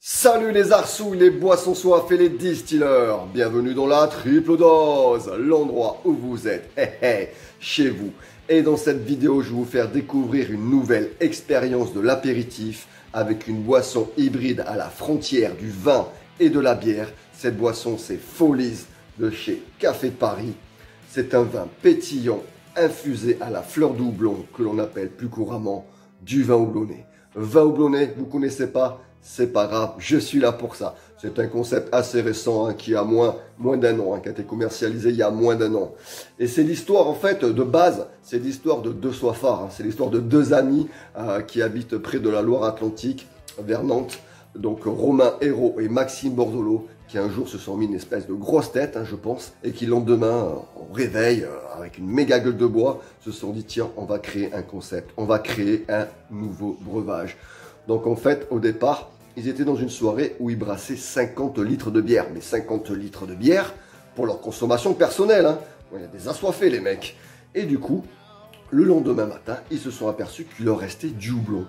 Salut les arsous, les boissons soif et les distilleurs. Bienvenue dans la triple dose, l'endroit où vous êtes, chez vous. Et dans cette vidéo, je vais vous faire découvrir une nouvelle expérience de l'apéritif avec une boisson hybride à la frontière du vin et de la bière. Cette boisson, c'est Folies de chez Café de Paris. C'est un vin pétillant infusé à la fleur de houblon que l'on appelle plus couramment du vin houblonné. Vin houblonné, vous connaissez pas? C'est pas grave, je suis là pour ça. C'est un concept assez récent qui a moins d'un an, qui a été commercialisé il y a moins d'un an. Et c'est l'histoire en fait de base, c'est l'histoire de deux soifards, c'est l'histoire de deux amis qui habitent près de la Loire-Atlantique, vers Nantes. Donc Romain Hérault et Maxime Bordolo, qui un jour se sont mis une espèce de grosse tête, je pense, et qui le lendemain, au réveil, avec une méga gueule de bois, se sont dit tiens, on va créer un concept, on va créer un nouveau breuvage. Donc en fait, au départ, ils étaient dans une soirée où ils brassaient 50 litres de bière. Mais 50 litres de bière pour leur consommation personnelle. Il y a des assoiffés les mecs. Et du coup, le lendemain matin, ils se sont aperçus qu'il leur restait du houblon.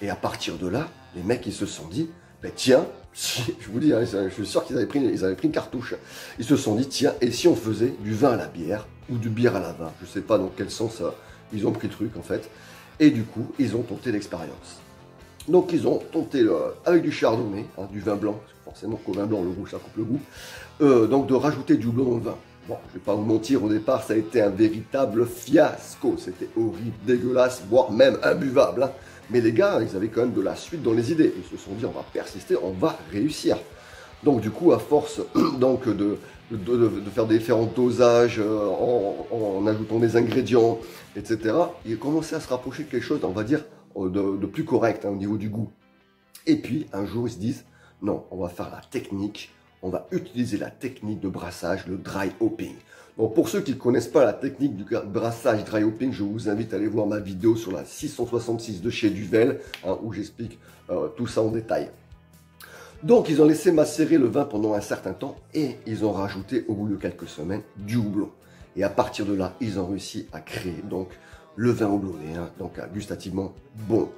Et à partir de là, les mecs, ils se sont dit, tiens, je vous dis, je suis sûr qu'ils avaient pris une cartouche. Ils se sont dit, tiens, et si on faisait du vin à la bière ou du bière à la vin? Je ne sais pas dans quel sens ils ont pris le truc en fait. Et du coup, ils ont tenté l'expérience. Donc ils ont tenté avec du chardonnay, du vin blanc, parce que forcément qu'au vin blanc le rouge ça coupe le goût, donc de rajouter du houblon dans le vin. Bon, je vais pas vous mentir, au départ ça a été un véritable fiasco, c'était horrible, dégueulasse, voire même imbuvable. Mais les gars, ils avaient quand même de la suite dans les idées, ils se sont dit on va persister, on va réussir. Donc du coup, à force donc, de faire différents dosages en ajoutant des ingrédients, etc., ils commençaient à se rapprocher de quelque chose, on va dire, de plus correct au niveau du goût. Et puis, un jour, ils se disent, non, on va faire la technique, on va utiliser la technique de brassage, le dry hopping. Donc, pour ceux qui ne connaissent pas la technique du brassage dry hopping, je vous invite à aller voir ma vidéo sur la 666 de chez Duvel, où j'explique tout ça en détail. Donc, ils ont laissé macérer le vin pendant un certain temps et ils ont rajouté, au bout de quelques semaines, du houblon. Et à partir de là, ils ont réussi à créer donc le vin houblonné, donc gustativement bon.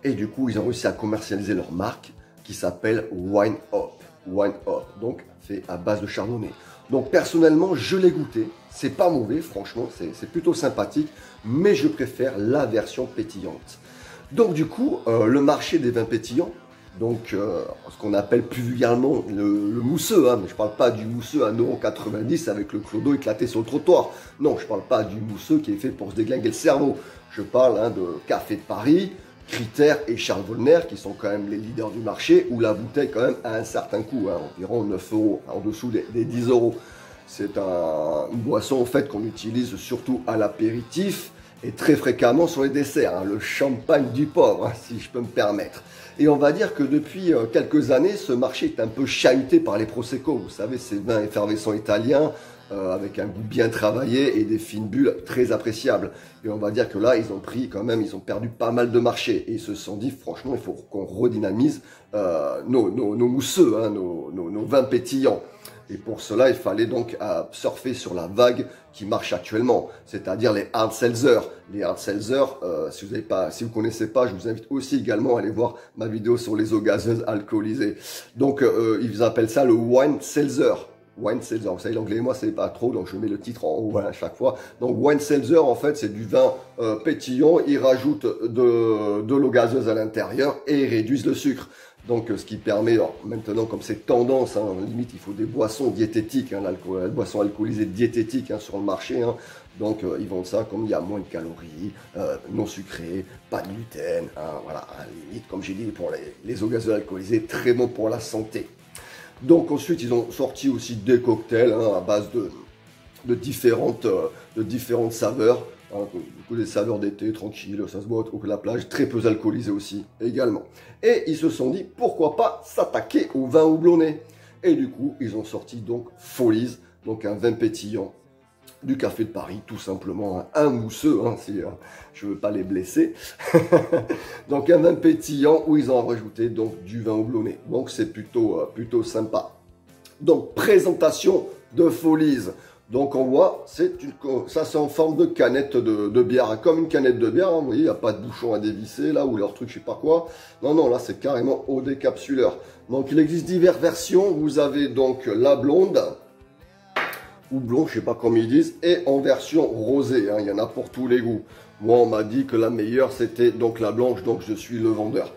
Et du coup, ils ont réussi à commercialiser leur marque qui s'appelle Wine Hop. Wine Hop, donc fait à base de chardonnay. Donc personnellement, je l'ai goûté. C'est pas mauvais, franchement, c'est plutôt sympathique, mais je préfère la version pétillante. Donc du coup, le marché des vins pétillants, donc ce qu'on appelle plus vulgairement le mousseux, mais je ne parle pas du mousseux à 1,90 € avec le clodo éclaté sur le trottoir. Non, je ne parle pas du mousseux qui est fait pour se déglinguer le cerveau. Je parle de Café de Paris, Critères et Charles Volner qui sont quand même les leaders du marché, où la bouteille quand même a un certain coût, environ 9 €, en dessous des 10 €. C'est une boisson en fait qu'on utilise surtout à l'apéritif et très fréquemment sur les desserts, le champagne du pauvre, si je peux me permettre. Et on va dire que depuis quelques années, ce marché est un peu chahuté par les Prosecco. Vous savez, ces vins effervescents italiens avec un goût bien travaillé et des fines bulles très appréciables. Et on va dire que là, ils ont perdu pas mal de marché. Et ils se sont dit, franchement, il faut qu'on redynamise nos mousseux, nos vins pétillants. Et pour cela, il fallait donc surfer sur la vague qui marche actuellement, c'est-à-dire les hard seltzer. Les hard seltzer, si vous ne connaissez pas, je vous invite aussi également à aller voir ma vidéo sur les eaux gazeuses alcoolisées. Donc, ils appellent ça le wine seltzer. Wine seltzer, vous savez, l'anglais et moi, c'est pas trop, donc je mets le titre en haut à chaque fois. Donc, wine seltzer, en fait, c'est du vin pétillant. Ils rajoutent de l'eau gazeuse à l'intérieur et ils réduisent le sucre. Donc, ce qui permet, maintenant, comme c'est tendance, limite, il faut des boissons diététiques, la boisson alcoolisée diététique sur le marché. Donc, ils vendent ça comme il y a moins de calories, non sucrées, pas de gluten. Voilà, limite, comme j'ai dit, pour les eaux gazeuses alcoolisées, très bon pour la santé. Donc, ensuite, ils ont sorti aussi des cocktails à base de différentes saveurs. Des saveurs d'été, tranquille, ça se boit au la plage, très peu alcoolisé aussi, également. Et ils se sont dit, pourquoi pas s'attaquer au vin houblonné? Et du coup, ils ont sorti donc Folies, donc un vin pétillant du Café de Paris, tout simplement, un mousseux, si je ne veux pas les blesser. Donc un vin pétillant où ils ont rajouté donc du vin houblonné. Donc c'est plutôt sympa. Donc présentation de Folies. Donc on voit, ça c'est en forme de canette de bière, hein, comme une canette de bière, hein, vous voyez, il n'y a pas de bouchon à dévisser là, ou leur truc, je sais pas quoi. Non, non, là c'est carrément au décapsuleur. Donc il existe diverses versions, vous avez donc la blonde, ou blond, je sais pas comment ils disent, et en version rosée, hein, il y en a pour tous les goûts. Moi on m'a dit que la meilleure c'était donc la blanche, donc je suis le vendeur.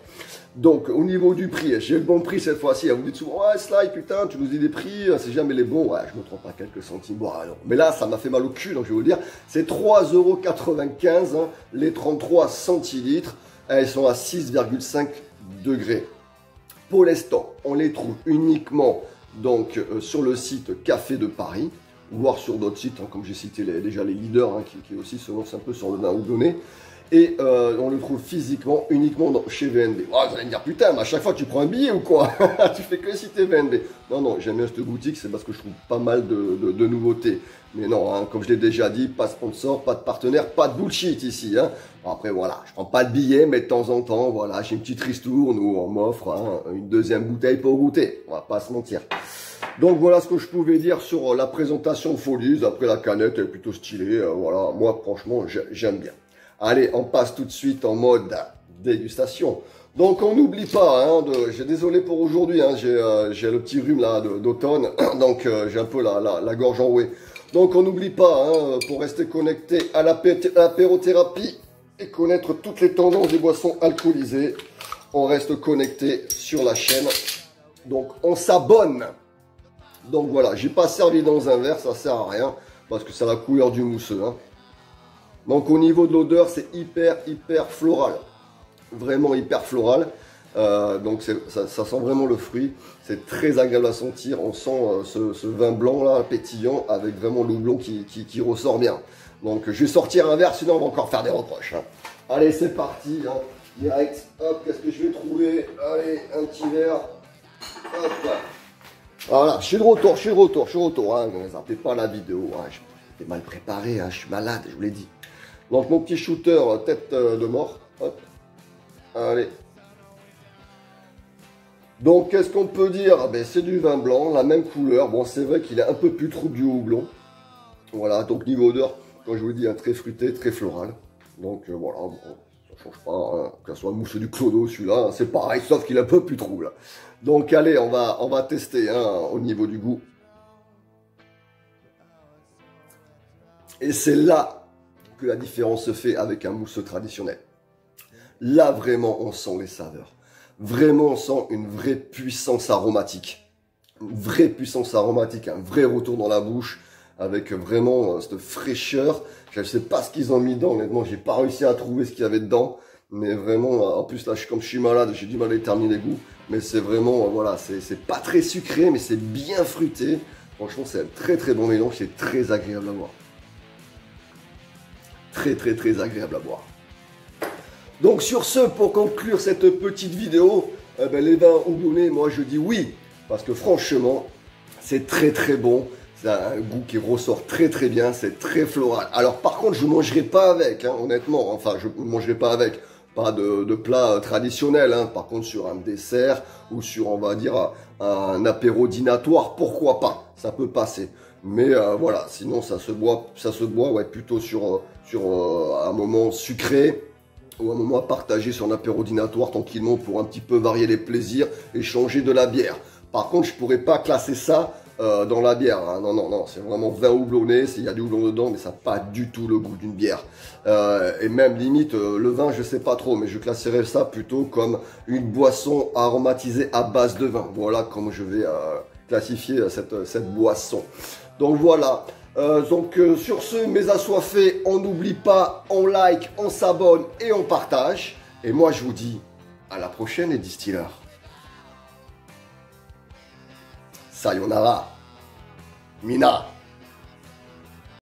Donc, au niveau du prix, j'ai le bon prix cette fois-ci. Vous dites souvent, ouais, Sly, putain, tu nous dis des prix, c'est jamais les bons. Ouais, je me trompe pas quelques centimes. Bon, alors. Mais là, ça m'a fait mal au cul, donc je vais vous le dire. C'est 3,95 €, hein, les 33 centilitres. Elles sont à 6,5 degrés. Pour l'instant, on les trouve uniquement donc, sur le site Café de Paris, voire sur d'autres sites, hein, comme j'ai cité déjà les leaders, hein, qui aussi se lancent un peu sur le vin houblonné. Et on le trouve physiquement uniquement chez VNB. Oh, vous allez me dire, putain, mais à chaque fois tu prends un billet ou quoi? Tu fais que citer VNB. Non, non, j'aime bien cette boutique, c'est parce que je trouve pas mal de nouveautés. Mais non, hein, comme je l'ai déjà dit, pas de sponsor, pas de partenaire, pas de bullshit ici. Hein. Bon, après, voilà, je prends pas de billet, mais de temps en temps, voilà, j'ai une petite ristourne ou on m'offre hein, une deuxième bouteille pour goûter. On va pas se mentir. Donc voilà ce que je pouvais dire sur la présentation de Folies. Après, la canette elle est plutôt stylée. Voilà, moi, franchement, j'aime bien. Allez, on passe tout de suite en mode dégustation. Donc, on n'oublie pas, hein, j'ai désolé pour aujourd'hui, hein, j'ai le petit rhume là d'automne, donc j'ai un peu la gorge enrouée. Donc, on n'oublie pas, hein, pour rester connecté à l'apérothérapie et connaître toutes les tendances des boissons alcoolisées, on reste connecté sur la chaîne. Donc, on s'abonne. Donc, voilà, j'ai pas servi dans un verre, ça sert à rien, parce que c'est la couleur du mousseux, hein. Donc au niveau de l'odeur, c'est hyper floral. Vraiment hyper floral. Donc ça sent vraiment le fruit. C'est très agréable à sentir. On sent ce vin blanc là, pétillant, avec vraiment le houblon qui ressort bien. Donc je vais sortir un verre, sinon on va encore faire des reproches. Hein. Allez, c'est parti. Hein. Direct. Hop, qu'est-ce que je vais trouver? Allez, un petit verre. Hop. Voilà, je suis de retour. Hein. Ne zappez pas la vidéo. Hein. Je suis mal préparé, hein. Je suis malade, je vous l'ai dit. Donc mon petit shooter tête de mort, hop, allez. Donc qu'est-ce qu'on peut dire? Ben, c'est du vin blanc, la même couleur. Bon, c'est vrai qu'il est un peu plus trouble du houblon. Voilà, donc niveau odeur, comme je vous dis, très fruité, très floral. Donc voilà, bon, ça change pas, hein. Que ce soit le mousseux du clodo, celui-là, hein, c'est pareil, sauf qu'il est un peu plus trouble. Donc allez, on va tester hein, au niveau du goût. Et c'est là que la différence se fait avec un mousseux traditionnel. Là, vraiment, on sent les saveurs. Vraiment, on sent une vraie puissance aromatique. Une vraie puissance aromatique, un vrai retour dans la bouche, avec vraiment cette fraîcheur. Je ne sais pas ce qu'ils ont mis dedans, honnêtement, j'ai pas réussi à trouver ce qu'il y avait dedans. Mais vraiment, en plus, là, comme je suis malade, j'ai du mal à déterminer les goûts. Mais c'est vraiment, voilà, c'est pas très sucré, mais c'est bien fruité. Franchement, c'est un très bon mélange, c'est très agréable à boire. Très agréable à boire. Donc sur ce, pour conclure cette petite vidéo, les vins houblonnés, moi je dis oui, parce que franchement, c'est très bon, c'est un goût qui ressort très bien, c'est très floral. Alors par contre, je ne mangerai pas avec, hein, honnêtement, enfin je ne mangerai pas avec, pas de plat traditionnel, hein. Par contre sur un dessert ou sur, on va dire, un apéro dînatoire, pourquoi pas, ça peut passer. Mais voilà, sinon ça se boit ouais, plutôt sur un moment sucré ou un moment à partager sur un apéro dînatoire tranquillement pour un petit peu varier les plaisirs et changer de la bière. Par contre, je pourrais pas classer ça dans la bière. Hein. Non, c'est vraiment vin houblonné, il y a du houblon dedans, mais ça n'a pas du tout le goût d'une bière. Et même limite, le vin, je sais pas trop, mais je classerais ça plutôt comme une boisson aromatisée à base de vin. Voilà comment je vais classifier cette boisson. Donc voilà, sur ce, mes assoiffés, on n'oublie pas, on like, on s'abonne et on partage. Et moi je vous dis à la prochaine les distilleurs. Sayonara, Mina.